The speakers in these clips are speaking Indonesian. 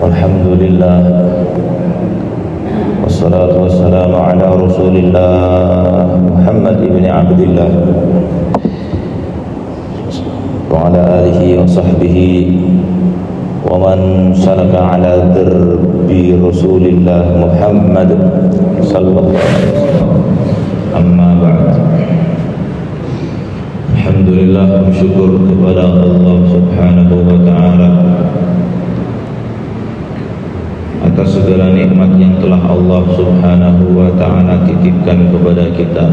Alhamdulillah, wassalatu wassalamu ala rasulillah Muhammad ibn Abdillah wa ala alihi wa sahbihi wa man salaka ala dirbi rasulillah Muhammad sallallahu alaihi wasallam. Amma ba'd. Alhamdulillah, bersyukur kepada Allah subhanahu wa ta'ala atas segala nikmat yang telah Allah subhanahu wa ta'ala titipkan kepada kita.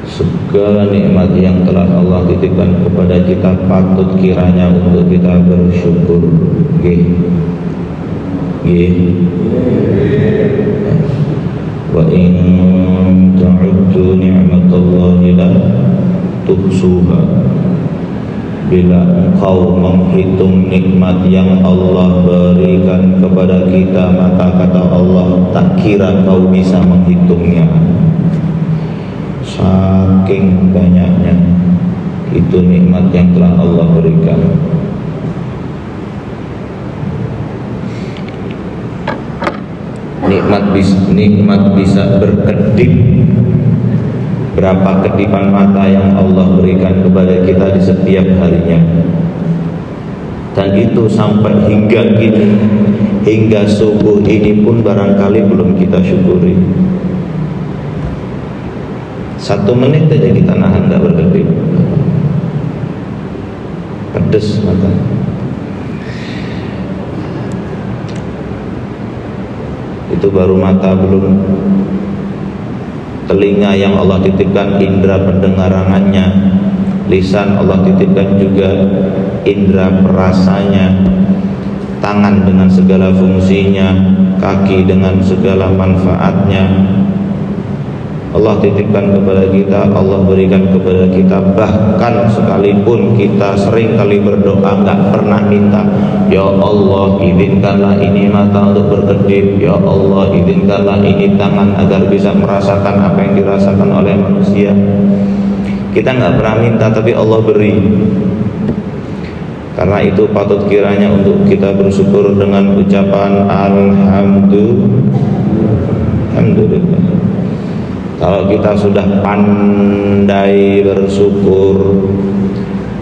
Segala nikmat yang telah Allah titipkan kepada kita patut kiranya untuk kita bersyukur. Wa in ta'uddu ni'matallahi la tuhsuha. Bila engkau menghitung nikmat yang Allah berikan kepada kita, maka kata Allah, tak kira kau bisa menghitungnya. Saking banyaknya itu nikmat yang telah Allah berikan. Nikmat bisa berkedip. Berapa kedipan mata yang Allah berikan kepada kita di setiap harinya. Dan itu sampai hingga kini, hingga subuh ini pun barangkali belum kita syukuri. 1 menit aja kita nahan gak berkedip. Pedes mata. Itu baru mata, belum telinga yang Allah titipkan indera pendengarannya, lisan Allah titipkan juga indera perasanya, tangan dengan segala fungsinya, kaki dengan segala manfaatnya. Allah titipkan kepada kita, Allah berikan kepada kita. Bahkan sekalipun kita sering kali berdoa gak pernah minta, ya Allah izinkanlah ini mata untuk berkedip, ya Allah izinkanlah ini tangan agar bisa merasakan apa yang dirasakan oleh manusia. Kita gak pernah minta, tapi Allah beri. Karena itu patut kiranya untuk kita bersyukur dengan ucapan Alhamdulillah. Kalau kita sudah pandai bersyukur,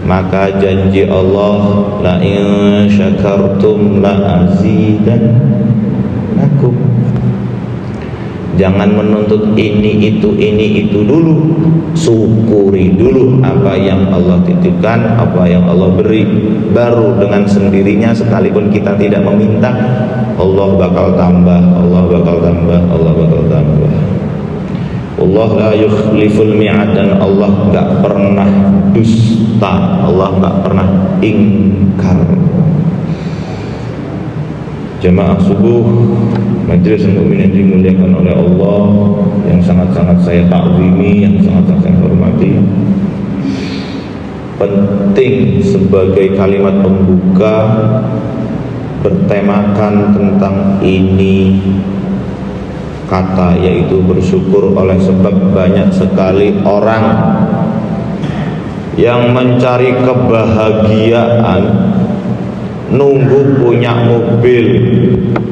maka janji Allah, la in syakartum la azidannakum. Jangan menuntut ini itu dulu. Syukuri dulu apa yang Allah titipkan, apa yang Allah beri. Baru dengan sendirinya, sekalipun kita tidak meminta, Allah bakal tambah, Allah bakal tambah, Allah bakal tambah. Allah la yukhliful mi'ad, dan Allah gak pernah dusta, Allah gak pernah ingkar. Jemaah subuh majelis mukminin dimuliakan oleh Allah, yang sangat-sangat saya takzimi, yang sangat-sangat saya hormati. Penting sebagai kalimat pembuka bertemakan tentang ini kata, yaitu bersyukur. Oleh sebab banyak sekali orang yang mencari kebahagiaan, nunggu punya mobil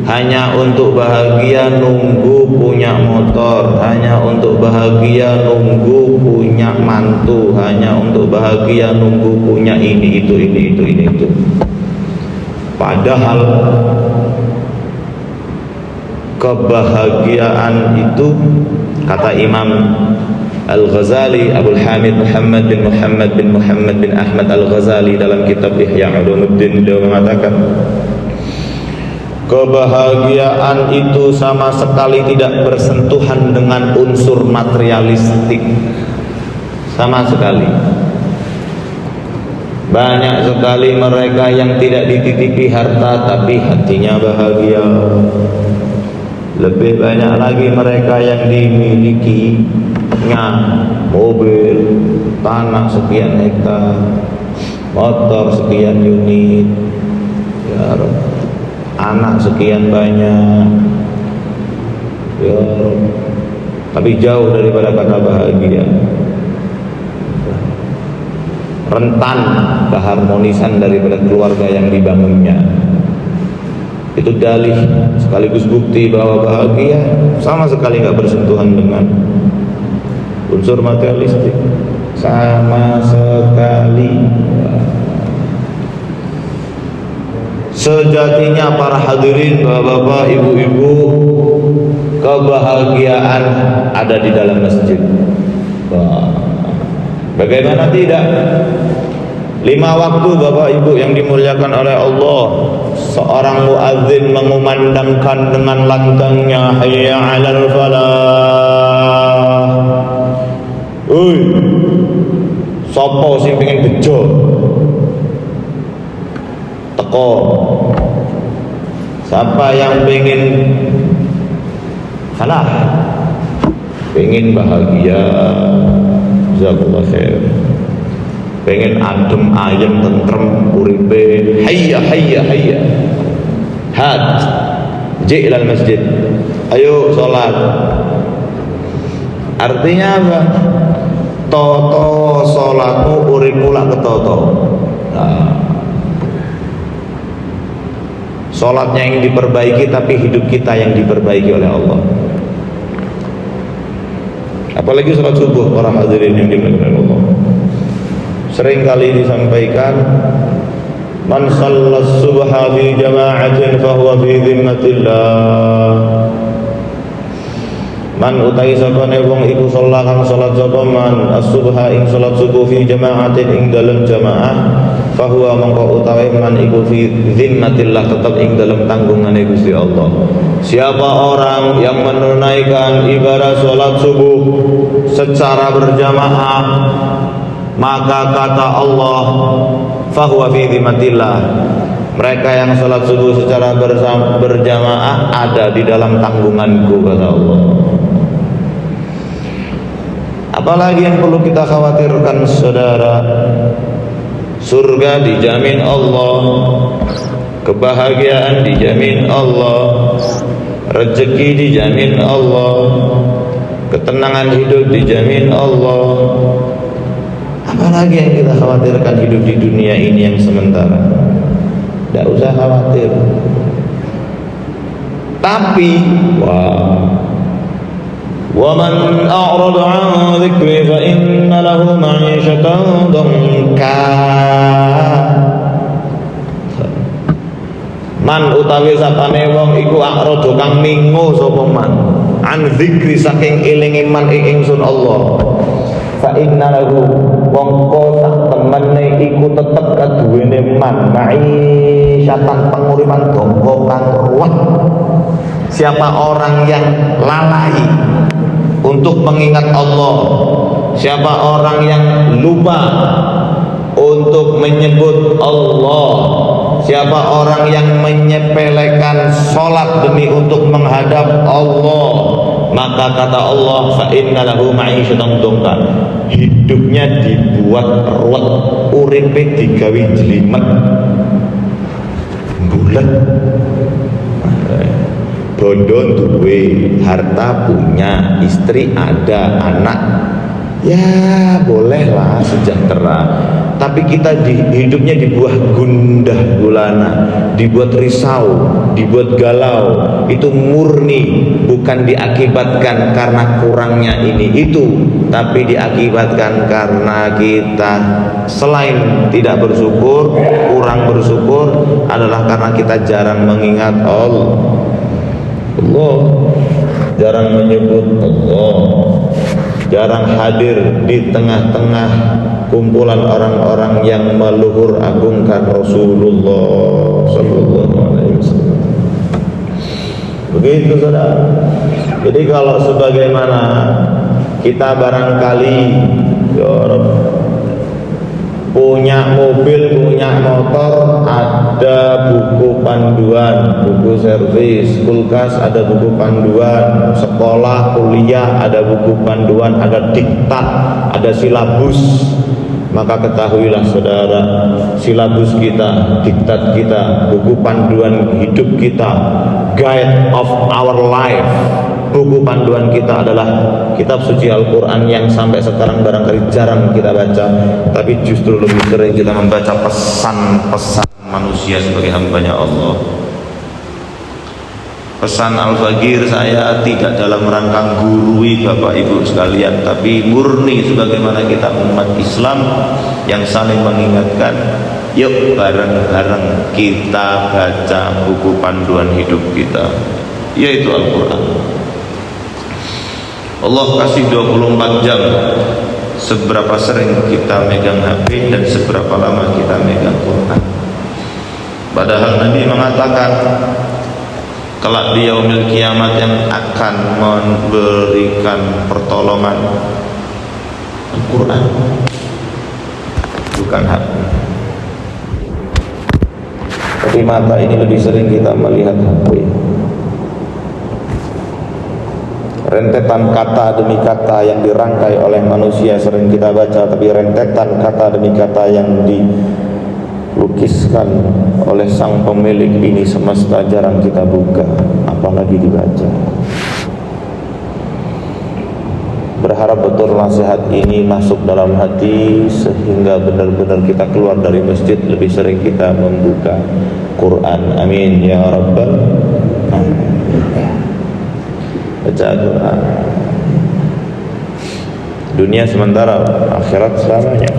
hanya untuk bahagia, nunggu punya motor hanya untuk bahagia, nunggu punya mantu hanya untuk bahagia, nunggu punya ini itu. Padahal kebahagiaan itu, kata Imam Al-Ghazali, Abul Hamid Muhammad bin Ahmad Al-Ghazali dalam kitab Ihya Ulumuddin, beliau mengatakan, kebahagiaan itu sama sekali tidak bersentuhan dengan unsur materialistik, sama sekali. Banyak sekali mereka yang tidak dititipi harta tapi hatinya bahagia. Lebih banyak lagi mereka yang dimilikinya mobil, tanah sekian hektar, motor sekian unit, ya, anak sekian banyak, ya, tapi jauh daripada kata bahagia. rentan keharmonisan daripada keluarga yang dibangunnya. Itu dalih sekaligus bukti bahwa bahagia sama sekali nggak bersentuhan dengan unsur materialistik, sama sekali. Sejatinya para hadirin, bapak-bapak, ibu-ibu, kebahagiaan ada di dalam masjid. Bagaimana tidak? 5 waktu bapak ibu yang dimuliakan oleh Allah, seorang muadzin mengumandangkan dengan lantangnya, hayya 'alal falah. Sopo sing pengen bejo teko, siapa yang pengen falah, pengen bahagia, jazakallah khair, pengen adem ayem tentrem uripe, hayya hayya hayya, had ji ilal masjid, ayo sholat. Artinya apa? Toto sholatmu uripmu lak ketoto. Sholatnya yang diperbaiki, tapi hidup kita yang diperbaiki oleh Allah. Apalagi sholat subuh, para hadirin yang dimuliakan oleh Allah. Sering kali disampaikan, man shallas subha fi jama'atin fahuwa fi dhimmatillah. Man utai sapane wong iku sholat kang sholat sapa man as-subha ing sholat subuh fi jama'atin ing dalam jamaah, fahuwa mongko utawi man iku fi dhimmatillah, tetap ing dalam tanggungane Gusti Allah. Siapa orang yang menunaikan ibadah sholat subuh secara berjamaah, maka kata Allah, fahuwa fi dhimmatillah, mereka yang sholat subuh secara berjamaah ada di dalam tanggunganku, kata Allah. Apalagi yang perlu kita khawatirkan, saudara? Surga dijamin Allah, kebahagiaan dijamin Allah, rezeki dijamin Allah, ketenangan hidup dijamin Allah. Apalagi yang kita khawatirkan hidup di dunia ini yang sementara? Tidak usah khawatir. Tapi وَمَنْ أَعْرَضَ عَنْ ذِكْرِي فَإِنَّ لَهُ مَعِيشَةً ضَنْكًا. Man utawi sapane wong iku a'rada kang mingo sapa man an dzikri saking elinge man ing ingsun Allah, fa inna lahu mongko sak temene iku tetep kaduwene man ma'isyatan penguripan dongko kang ruwet. Siapa orang yang lalai untuk mengingat Allah, siapa orang yang lupa untuk menyebut Allah, siapa orang yang menyepelekan sholat demi untuk menghadap Allah, maka kata Allah, fa inna lahu ma'isyatan dongka, hidupnya dibuat ruwet, uripe digawe jelimet bulet. Bondo duwe, harta punya, istri ada, anak ya bolehlah sejahtera. Tapi kita hidupnya dibuat gundah gulana, dibuat risau, dibuat galau. Itu murni bukan diakibatkan karena kurangnya ini itu, tapi diakibatkan karena kita selain tidak bersyukur, kurang bersyukur adalah karena kita jarang mengingat Allah, jarang menyebut Allah, jarang hadir di tengah-tengah kumpulan orang-orang yang meluhur agungkan Rasulullah sallallahu alaihi wasallam. Begitu, saudara. Jadi kalau sebagaimana kita barangkali ya Rabb, punya mobil, punya motor, ada buku panduan, buku servis, kulkas ada buku panduan, sekolah, kuliah ada buku panduan, ada diktat, ada silabus. Maka ketahuilah saudara, silabus kita, diktat kita, buku panduan hidup kita, guide of our life, buku panduan kita adalah kitab suci Al-Quran yang sampai sekarang barangkali jarang kita baca, tapi justru lebih sering kita membaca pesan-pesan manusia sebagai hambanya Allah. Pesan Al-Faqir saya tidak dalam rangka gurui Bapak Ibu sekalian, tapi murni sebagaimana kita umat Islam yang saling mengingatkan, yuk bareng-bareng kita baca buku panduan hidup kita, yaitu Al-Quran. Allah kasih 24 jam. Seberapa sering kita megang HP dan seberapa lama kita megang Quran. Padahal Nabi mengatakan kelak di yaumil kiamat yang akan memberikan pertolongan Al-Quran, bukan HP. Tapi mata ini lebih sering kita melihat HP. Rentetan kata demi kata yang dirangkai oleh manusia sering kita baca, tapi rentetan kata demi kata yang dilukiskan oleh sang pemilik ini semesta jarang kita buka, apalagi dibaca. Berharap betul nasihat ini masuk dalam hati sehingga benar-benar kita keluar dari masjid lebih sering kita membuka Quran. Amin ya rabbal alamin. Baca Quran. Dunia sementara, akhirat selamanya.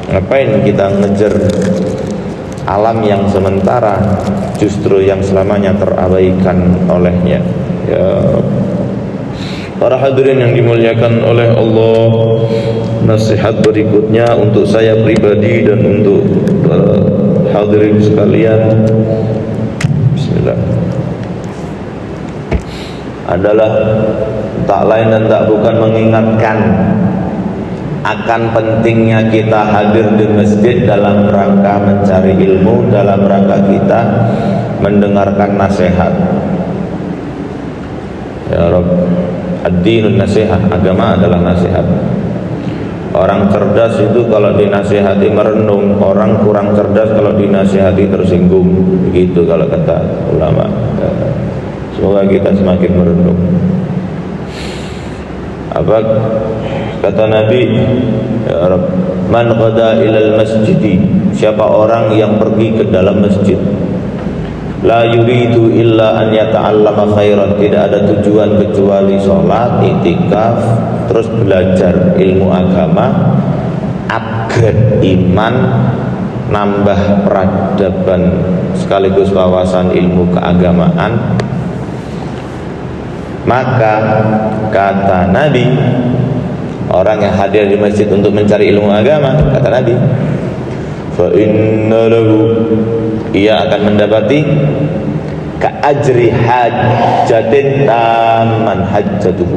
Ngapain kita ngejar alam yang sementara, justru yang selamanya terabaikan olehnya. Ya para hadirin yang dimuliakan oleh Allah, nasihat berikutnya untuk saya pribadi dan untuk hadirin sekalian, bismillah, adalah tak lain dan tak bukan mengingatkan akan pentingnya kita hadir di masjid dalam rangka mencari ilmu, dalam rangka kita mendengarkan nasihat. Ya Rabb, ad-dinun nasihat, agama adalah nasihat. Orang cerdas itu kalau dinasihati merenung, orang kurang cerdas kalau dinasihati tersinggung. Begitu kalau kata ulama. Semoga kita semakin merenung. Apa kata Nabi? Ya Rabb, man qada ilal masjidi, siapa orang yang pergi ke dalam masjid, la yuridu illa an yata'allama khairan, tidak ada tujuan kecuali sholat, iktikaf, terus belajar ilmu agama, upgrade iman, nambah peradaban sekaligus wawasan ilmu keagamaan, maka kata Nabi, orang yang hadir di masjid untuk mencari ilmu agama, kata Nabi, fa inna lahu, ia akan mendapati ka'ajri hajjatin taman hajjatuhu,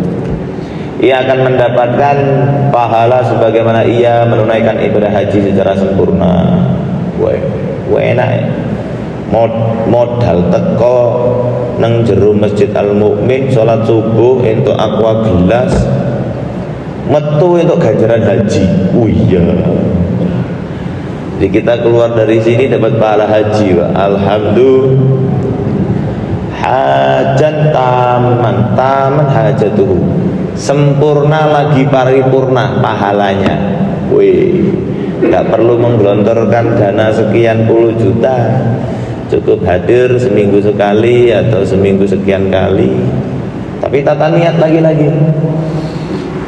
ia akan mendapatkan pahala sebagaimana ia menunaikan ibadah haji secara sempurna. Enak ya. Modal teko nang jero Masjid Al-Mukmin salat subuh entuk aqua gelas, metu entuk ganjaran haji. Oh iya. Jadi kita keluar dari sini dapat pahala haji, Pak. Alhamdulillah. Hajan taman hajatuhu, sempurna lagi paripurna pahalanya. Wih, nggak perlu menggelontorkan dana sekian puluh juta, cukup hadir seminggu sekali atau seminggu sekian kali. Tapi tata niat lagi-lagi.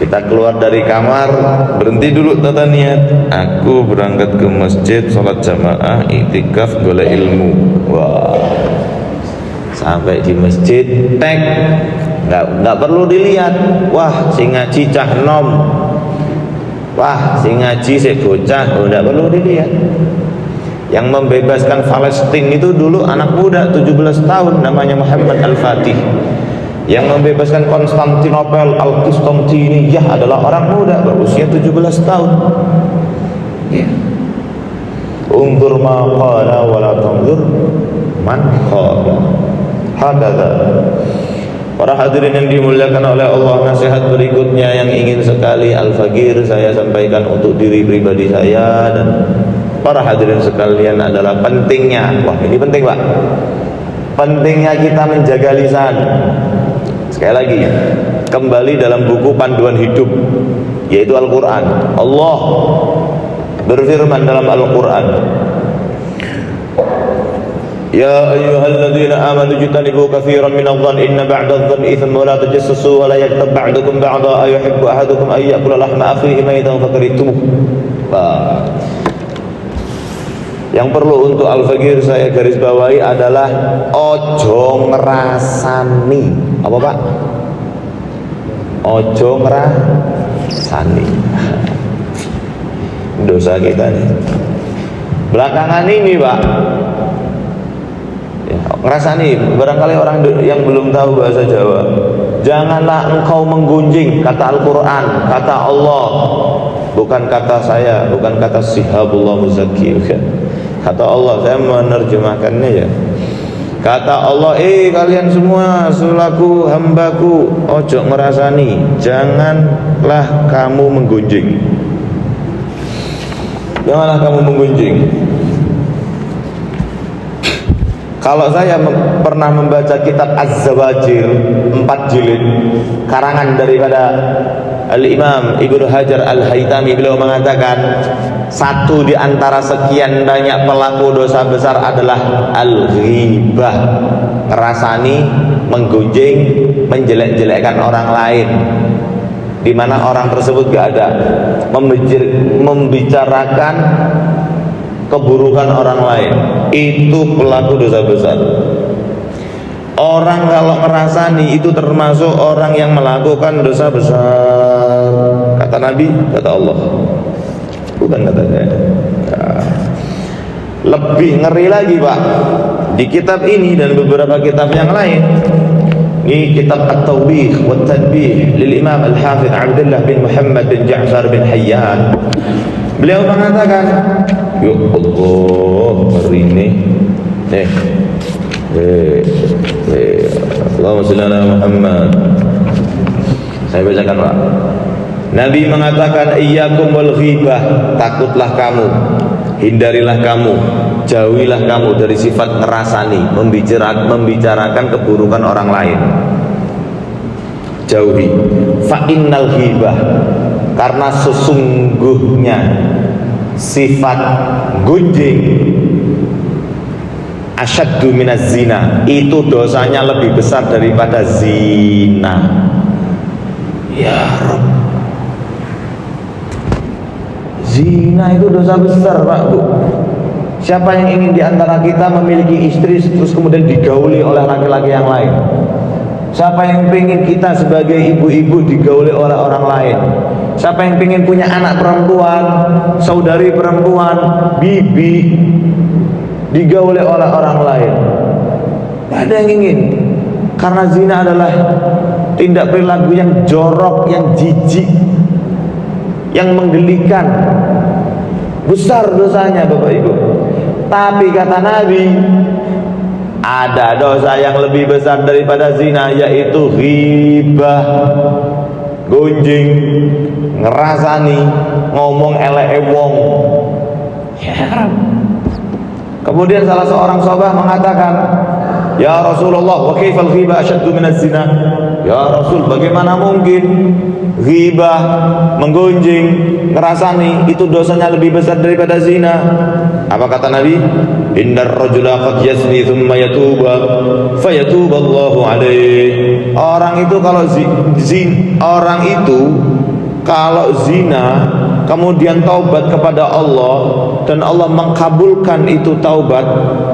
Kita keluar dari kamar, berhenti dulu tata niat. Aku berangkat ke masjid, sholat jamaah, iktikaf, golek ilmu. Wah, sampai di masjid, tek, nggak perlu dilihat. Wah, si ngaji cah nom. Wah, si ngaji si bocah, nggak perlu dilihat. Yang membebaskan Palestina itu dulu anak muda 17 tahun, namanya Muhammad Al-Fatih. Yang membebaskan Konstantinopel Al-Qistantiniyyah adalah orang muda berusia 17 tahun. Ya. Unzur ma qala wa la tanzur man qala. Hakadha. Para hadirin yang dimuliakan oleh Allah, nasihat berikutnya yang ingin sekali Al-Faqir saya sampaikan untuk diri pribadi saya dan para hadirin sekalian adalah pentingnya, wah ini penting Pak, pentingnya kita menjaga lisan. Sekali lagi, kembali dalam buku panduan hidup, yaitu Al-Quran. Allah berfirman dalam Al-Quran, Ya ayyuhalladzina amanu jtanibu katsiran minadh-dhanni inna ba'dadh-dhanni itsmun wa la tajassasu wa la yaghtab ba'dukum ba'dha ayuhibbu ahadukum ay ya'kula lahma akhihi maytan fakarihtumuh. Yang perlu untuk Al-Fakir saya garis bawahi adalah ojo ngrasani. Apa Pak? Ojo ngrasani. Dosa kita nih. Belakangan ini Pak, ya, ngrasani, barangkali orang yang belum tahu bahasa Jawa, janganlah engkau menggunjing, kata Al-Quran, kata Allah, bukan kata saya, bukan kata Sihabullah Muzaki, bukan. Kata Allah, saya menerjemahkannya ya. Kata Allah, kalian semua selaku hambaku, ojo ngerasani, janganlah kamu menggunjing. Janganlah kamu menggunjing. Kalau saya pernah membaca kitab Az-Zawajir 4 jilid karangan daripada Al-Imam Ibnu Hajar Al-Haytami, beliau mengatakan satu di antara sekian banyak pelaku dosa besar adalah al-ghibah, ngerasani, menggunjing, menjelek-jelekkan orang lain, di mana orang tersebut gak ada, membicarakan keburukan orang lain. Itu pelaku dosa besar. Orang kalau ngerasani itu termasuk orang yang melakukan dosa besar, kata Nabi, kata Allah, bukan kata saya. Nah, lebih ngeri lagi Pak, di kitab ini dan beberapa kitab yang lain. Ini kitab At-Tawbih wa Tadbih lil Imam Al-Hafidh Abdullah bin Muhammad bin Ja'far bin Hayyan. Beliau mengatakan, ya Allah, ngeri nih. Allahumma shalli ala Muhammad. Saya bacakan Pak. Nabi mengatakan, iyyakum wal ghibah, takutlah kamu, hindarilah kamu, jauhilah kamu dari sifat ngerasani, membicarakan keburukan orang lain. Jauhi. Fa innal ghibah, karena sesungguhnya sifat gunjing asyaddu minaz zina, itu dosanya lebih besar daripada zina. Ya Rabb, zina itu dosa besar Pak Bu. Siapa yang ingin diantara kita memiliki istri terus kemudian digauli oleh laki-laki yang lain? Siapa yang ingin kita sebagai ibu-ibu digauli oleh orang lain? Siapa yang ingin punya anak perempuan, saudari perempuan, bibi, digauli oleh orang lain? Tidak ada yang ingin. Karena zina adalah tindak perilaku yang jorok, yang jijik, yang menggelikan, besar dosanya Bapak Ibu. Tapi kata Nabi, ada dosa yang lebih besar daripada zina, yaitu ghibah, gunjing, ngerasani, ngomong elek wong. Ya. Kemudian salah seorang sahabat mengatakan, ya Rasulullah, wa kaifal ghibah asyaddu minaz zina? Ya Rasul, bagaimana mungkin ghibah, menggunjing, ngerasani itu dosanya lebih besar daripada zina? Apa kata Nabi? Innar rajula qad yazni thumma yatuba fayatuba Allahu alaihi. Orang itu kalau zina kemudian taubat kepada Allah dan Allah mengkabulkan itu taubat,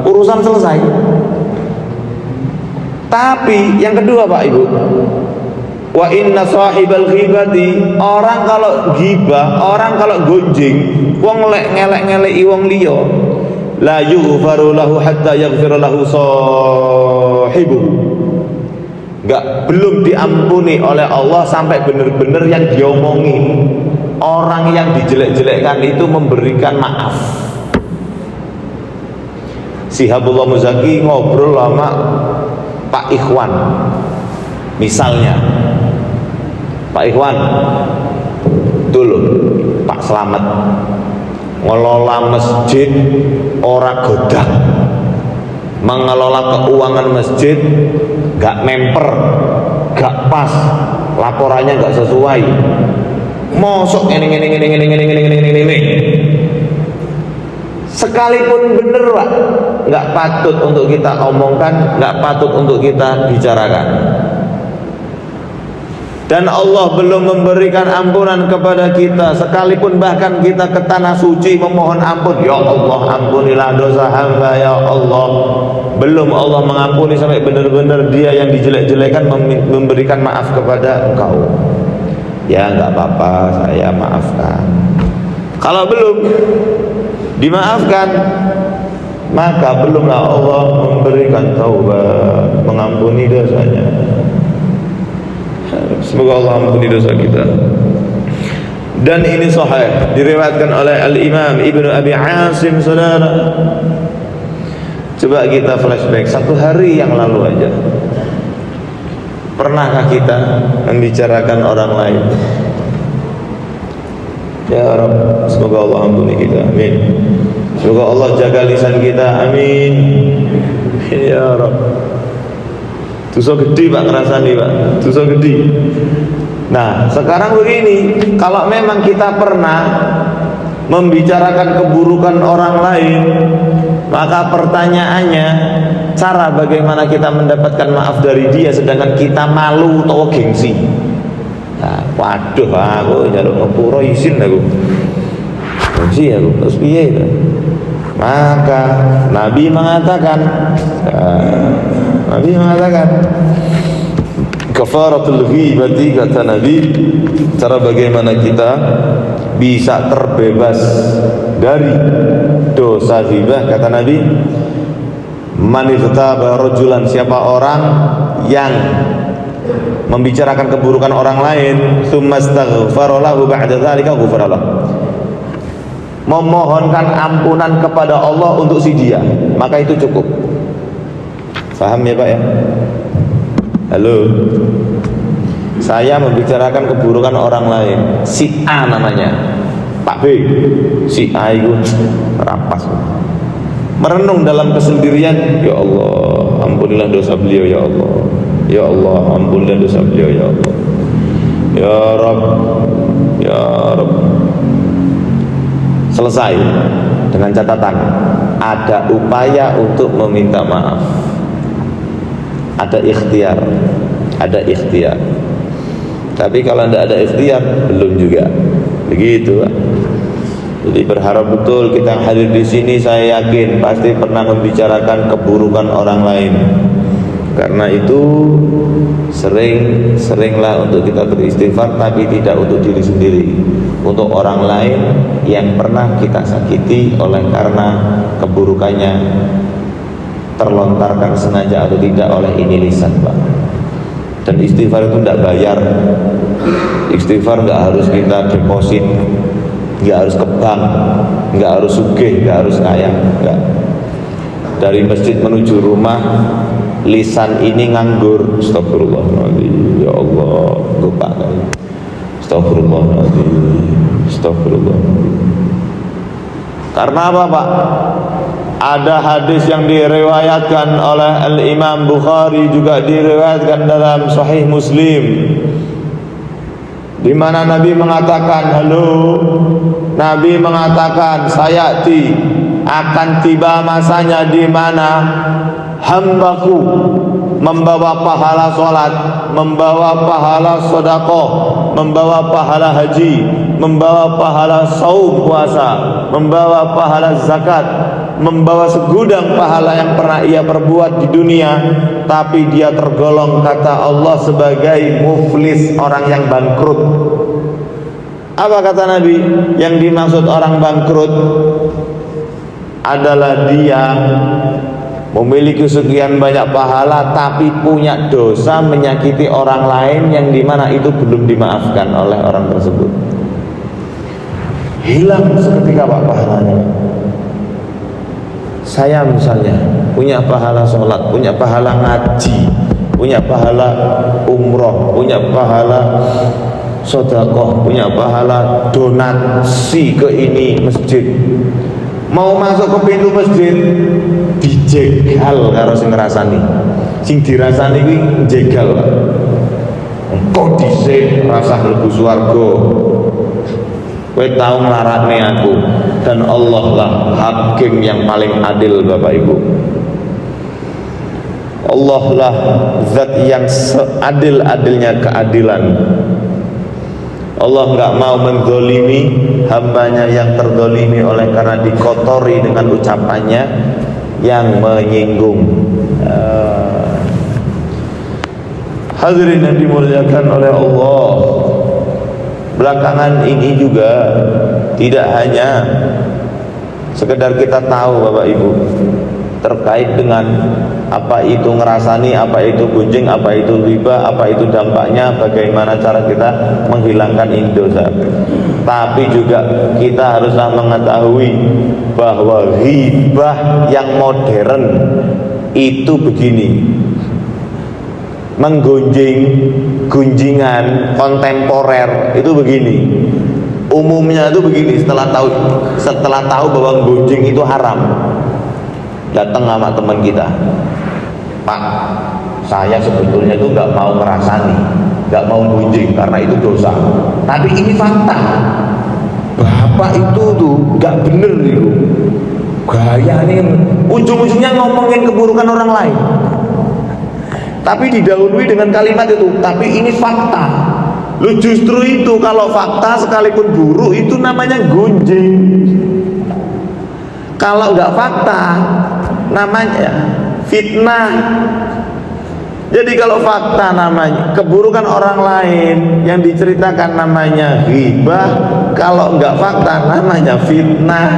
urusan selesai. Tapi yang kedua Pak Ibu, wa inna sahibal ghibati, orang kalau ghibah, orang kalau gunjing, wong ngelek-ngeleki wong liya, la yughfaru lahu hatta yaghfira lahu sahibuhu. Belum diampuni oleh Allah sampai benar-benar yang diomongin, orang yang dijelek-jelekkan itu memberikan maaf. Sihabullah Muzaki ngobrol sama Pak Ikhwan, misalnya Pak Ikhwan dulu, Pak Slamet ngelola masjid ora godak, mengelola keuangan masjid gak memper, gak pas, laporannya gak sesuai, mosok ini. Sekalipun bener Pak, nggak patut untuk kita omongkan, nggak patut untuk kita bicarakan. Dan Allah belum memberikan ampunan kepada kita, sekalipun bahkan kita ke tanah suci memohon ampun, ya Allah ampunilah dosa hamba ya Allah, belum Allah mengampuni sampai benar-benar dia yang dijelek-jelekan memberikan maaf kepada engkau. Ya nggak apa-apa, saya maafkan. Kalau belum dimaafkan, maka belumlah Allah memberikan taubat, mengampuni dosanya. Semoga Allah ampuni dosa kita. Dan ini sahih, diriwayatkan oleh Al-Imam Ibnu Abi Asim, saudara. Coba kita flashback 1 hari yang lalu aja. Pernahkah kita membicarakan orang lain? Ya Rabb, semoga Allah ampuni kita, amin. Semoga Allah jaga lisan kita, amin. Ya Rabb. Dosa gede Pak, ngerasani Pak, dosa gede. Nah sekarang begini, kalau memang kita pernah membicarakan keburukan orang lain, maka pertanyaannya, cara bagaimana kita mendapatkan maaf dari dia sedangkan kita malu atau gengsi? Nah, waduh aku njaluk ngepuro izin aku, gengsi aku, terus piye itu? Maka Nabi mengatakan, kafaratul ghibati, kata Nabi, cara bagaimana kita bisa terbebas dari dosa ghibah, kata Nabi, man ightaba rajulan, siapa orang yang membicarakan keburukan orang lain, tsumma astaghfara lahu ba'da dzalika ghufira lahu, memohonkan ampunan kepada Allah untuk si dia, maka itu cukup. Paham ya Pak ya? Halo, saya membicarakan keburukan orang lain, si A namanya, Pak B, si A itu rapas, merenung dalam kesendirian, ya Allah ampunilah dosa beliau ya Allah, ya Allah ampunilah dosa beliau ya Allah, ya Rabb, ya Rabb. Selesai dengan catatan ada upaya untuk meminta maaf, ada ikhtiar, ada ikhtiar. Tapi kalau tidak ada ikhtiar, belum juga. Begitu Pak. Jadi berharap betul kita yang hadir di sini, saya yakin pasti pernah membicarakan keburukan orang lain. Karena itu seringlah untuk kita beristighfar, tapi tidak untuk diri sendiri, untuk orang lain yang pernah kita sakiti oleh karena keburukannya terlontarkan sengaja atau tidak oleh ini lisan Pak. Dan istighfar itu tidak bayar. Istighfar nggak harus kita deposit, nggak harus ke bank, nggak harus sugih, nggak harus kaya, nggak. Dari masjid menuju rumah, lisan ini nganggur, astagfirullahaladzim, ya Allah, lupa kali, astagfirullahaladzim, astagfirullahaladzim. Karena apa Pak? Ada hadis yang diriwayatkan oleh Al-Imam Bukhari, juga diriwayatkan dalam Sahih Muslim, di mana Nabi mengatakan, Nabi mengatakan, sayati, akan tiba masanya di mana hambaku membawa pahala sholat, membawa pahala sedekah, membawa pahala haji, membawa pahala saum puasa, membawa pahala zakat, membawa segudang pahala yang pernah ia perbuat di dunia, tapi dia tergolong, kata Allah, sebagai muflis, orang yang bangkrut. Apa kata Nabi? Yang dimaksud orang bangkrut adalah dia memiliki sekian banyak pahala tapi punya dosa menyakiti orang lain yang dimana itu belum dimaafkan oleh orang tersebut. Hilang seketika Pak pahalanya. Saya misalnya punya pahala sholat, punya pahala ngaji, punya pahala umroh, punya pahala sedekah, punya pahala donasi ke ini masjid. Mau masuk ke pintu masjid dijegal karo sing ngrasani. Sing dirasani kuwi jegal. engko dhisik rasah mlebu swarga. Kowe tau nglarakne aku, dan Allah lah hakim yang paling adil Bapak Ibu. Allah lah zat yang seadil-adilnya keadilan. Allah nggak mau menzolimi hambanya yang terzolimi oleh karena dikotori dengan ucapannya yang menyinggung. Hadirin yang dimuliakan oleh Allah, belakangan ini juga tidak hanya sekedar kita tahu Bapak Ibu terkait dengan apa itu ngerasani, apa itu gunjing, apa itu riba, apa itu dampaknya, bagaimana cara kita menghilangkan dosa. Tapi juga kita haruslah mengetahui bahwa ghibah yang modern itu begini, menggunjing, gunjingan kontemporer itu begini. Umumnya itu begini, setelah tahu bahwa gunjing itu haram, datang sama teman kita, Pak, saya sebetulnya itu nggak mau ngerasani, nggak mau gunjing karena itu dosa. Tapi ini fakta, Bapak itu tuh nggak bener itu, gaya nih, ujung-ujungnya ngomongin keburukan orang lain. Tapi didahului dengan kalimat itu, tapi ini fakta. Lu justru itu kalau fakta sekalipun buruk itu namanya gunjing. Kalau nggak fakta namanya fitnah. Jadi kalau fakta namanya keburukan orang lain yang diceritakan namanya ghibah, kalau nggak fakta namanya fitnah.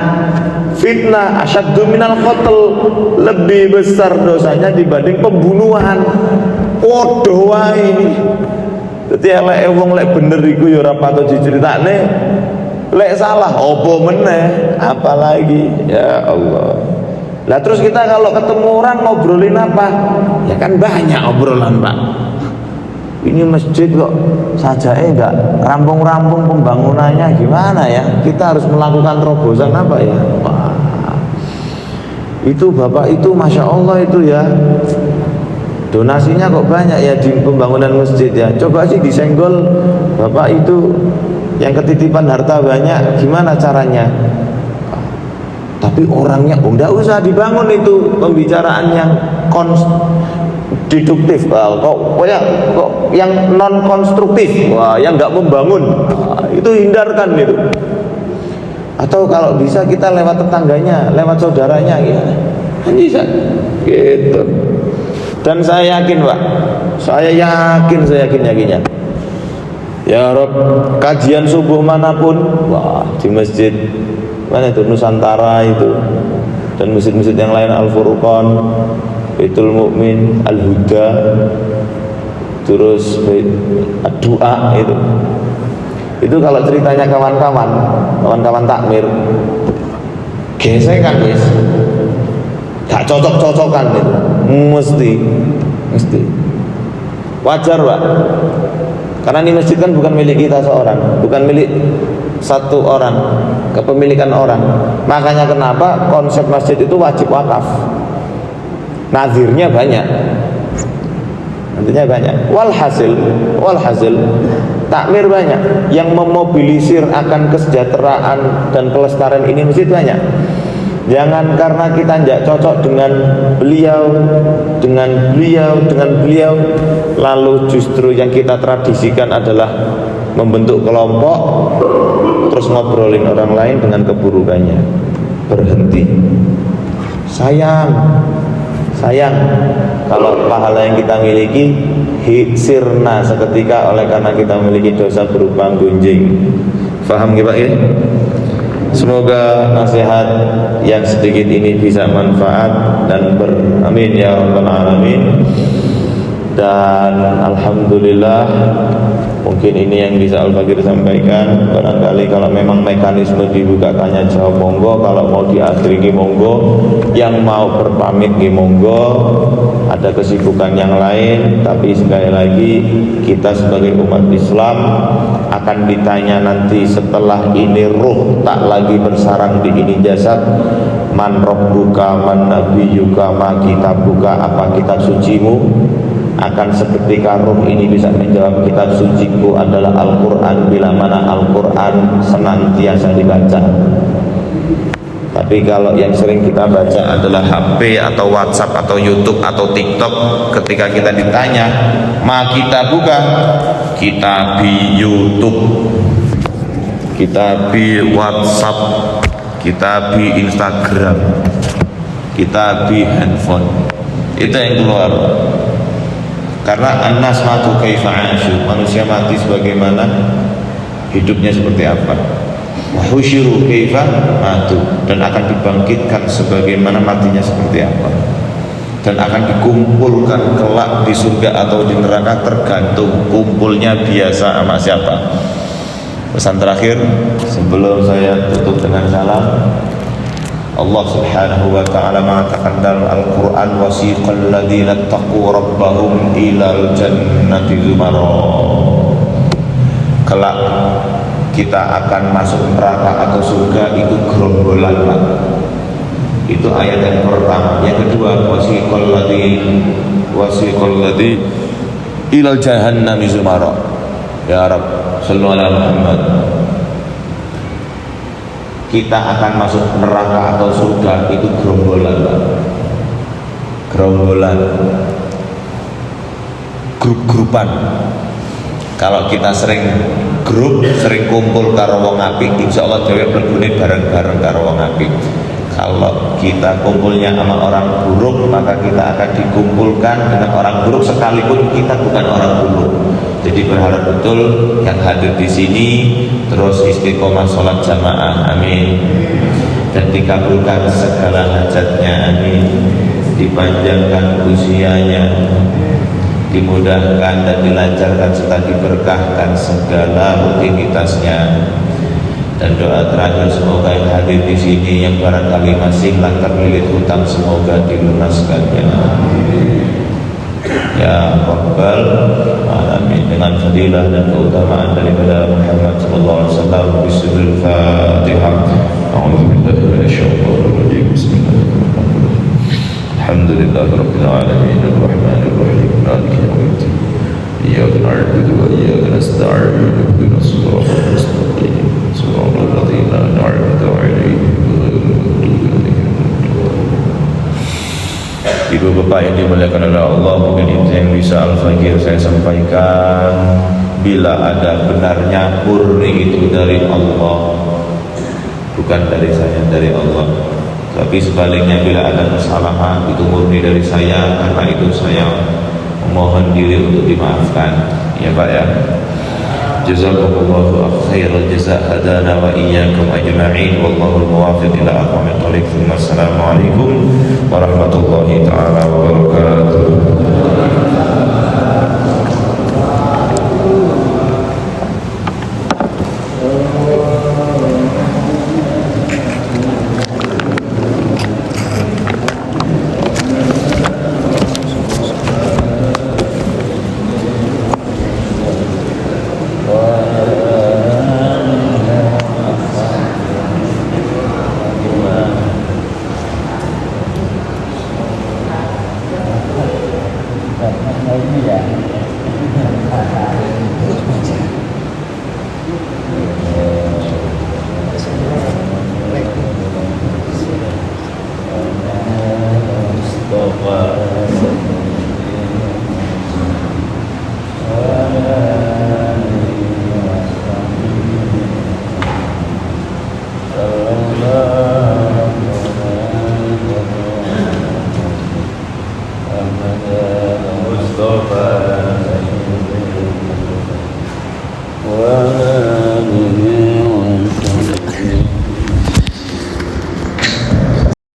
Fitnah asyaddu minal qatl, lebih besar dosanya dibanding pembunuhan. Padha wae. Dadi elek wong lek bener iku ya ora patut diceritakne. Lek salah opo meneh, apalagi ya Allah. Lah terus kita kalau ketemu orang ngobrolin apa? Ya kan banyak obrolan, Pak. Ini masjid kok sajake enggak rampung-rampung pembangunannya, gimana ya? Kita harus melakukan terobosan apa ya? Wah. Itu Bapak itu Masya Allah itu ya, donasinya kok banyak ya di pembangunan masjid ya. Coba sih disenggol Bapak itu yang ketitipan harta banyak, gimana caranya? Tapi orangnya enggak usah dibangun itu pembicaraan yang deduktif, kok yang non konstruktif, wah, yang nggak membangun, itu hindarkan itu. Atau kalau bisa kita lewat tetangganya, lewat saudaranya, gitu. Bisa, gitu. Dan saya yakin, Pak, saya yakinnya, ya Rob, kajian subuh manapun, wah, di masjid mana itu Nusantara itu, dan masjid-masjid yang lain, Al-Furqan, Baitul Mukmin, Al-Huda, terus doa itu kalau ceritanya kawan-kawan takmir gesekan guys, gak cocok-cocokan itu, mesti wajar Pak, karena ini masjid kan bukan milik kita seorang, bukan milik satu orang, kepemilikan orang. Makanya kenapa konsep masjid itu wajib wakaf, nazirnya banyak, nantinya banyak. Walhasil takmir banyak yang memobilisir akan kesejahteraan dan kelestarian ini masjid banyak. Jangan karena kita tidak cocok dengan beliau, lalu justru yang kita tradisikan adalah membentuk kelompok terus ngobrolin orang lain dengan keburukannya. Berhenti. Sayang kalau pahala yang kita miliki sirna seketika oleh karena kita memiliki dosa berupa gunjing. Faham nggih Pak ini? Semoga nasihat yang sedikit ini bisa manfaat dan amin ya rabbal alamin. Dan alhamdulillah, mungkin ini yang bisa Al-Fakir sampaikan. Barangkali kalau memang mekanisme dibukakannya jawab monggo, kalau mau diakhiri monggo, yang mau berpamit monggo. Ada kesibukan yang lain, tapi sekali lagi kita sebagai umat Islam akan ditanya nanti setelah ini ruh tak lagi bersarang di ini jasad, man rabbuka man nabiyyuka ma kitabuka, apa kitab sucimu, akan seketika ruh ini bisa menjawab kitab suciku adalah Al-Quran, bila mana Al-Quran senantiasa dibaca. Tapi kalau yang sering kita baca adalah HP atau WhatsApp atau YouTube atau TikTok, ketika kita ditanya, ma kita buka kita di YouTube, kita di WhatsApp, kita di Instagram, kita di handphone, itu yang keluar. Karena an-nas matu kaifa asyu, manusia mati sebagaimana hidupnya seperti apa. Wa husyiru kaifa matu, dan akan dibangkitkan sebagaimana matinya seperti apa, dan akan dikumpulkan kelak di surga atau di neraka tergantung kumpulnya biasa sama siapa. Pesan terakhir sebelum saya tutup dengan salam, Allah Subhanahu wa taala mengatakan dalam Al-Qur'an, wasiqal ladzina taqu rabbahum ilal jannati zumara. Kelak kita akan masuk neraka atau surga itu gerombolan, Pak. Itu ayat yang pertama. Yang kedua, wasiqal ladzi ilal jahannami zumara. Ya Rabb, sallu ala Muhammad. Kita akan masuk neraka atau surga itu gerombolan, Pak. Gerombolan, grup-grupan. Kalau kita sering grup, sering kumpul karo wong apik, insya Allah dhewe mlebune bareng-bareng karo wong apik. Kalau kita kumpulnya sama orang buruk, maka kita akan dikumpulkan dengan orang buruk sekalipun kita bukan orang buruk. Jadi berharap betul yang hadir di sini terus istiqomah sholat jamaah, amin. Dan dikabulkan segala hajatnya, amin. Dipanjangkan usianya, dimudahkan dan dilancarkan serta diberkahkan segala rutinitasnya. Dan doa terakhir, semoga yang hadir di sini yang barangkali masih terlilit hutang, semoga dilunaskannya. Ya Rabbal Alamin, dengan fadilah dan keutamaan daripada Muhammad sallallahu alaihi wasallam, bismillahil Fatihah. A'udzubillahi minasyaitonir rajim. Bismillahirrahmanirrahim. Alhamdulillahirabbil alamin, arrahmanir rahim, maliki yaumiddin. Iyyaka na'budu wa iyyaka nasta'in. Ihdinas siratal mustaqim. Siratal ladzina an'amta 'alaihim ghairil maghdubi 'alaihim. Ibu bapak yang dimuliakan oleh Allah, mungkin itu yang bisa Al-Fakir saya sampaikan. Bila ada benarnya, murni itu dari Allah, bukan dari saya, dari Allah. Tapi sebaliknya, bila ada kesalahan, itu murni dari saya, karena itu saya memohon diri untuk dimaafkan. Ya Pak ya. Jazakumullahu khairal jazaa, hadana wa iyyakum ajma'in, wallahu al-muwaffiq ila aqwamit thoriq. Assalamualaikum warahmatullahi taala wabarakatuh. Amen.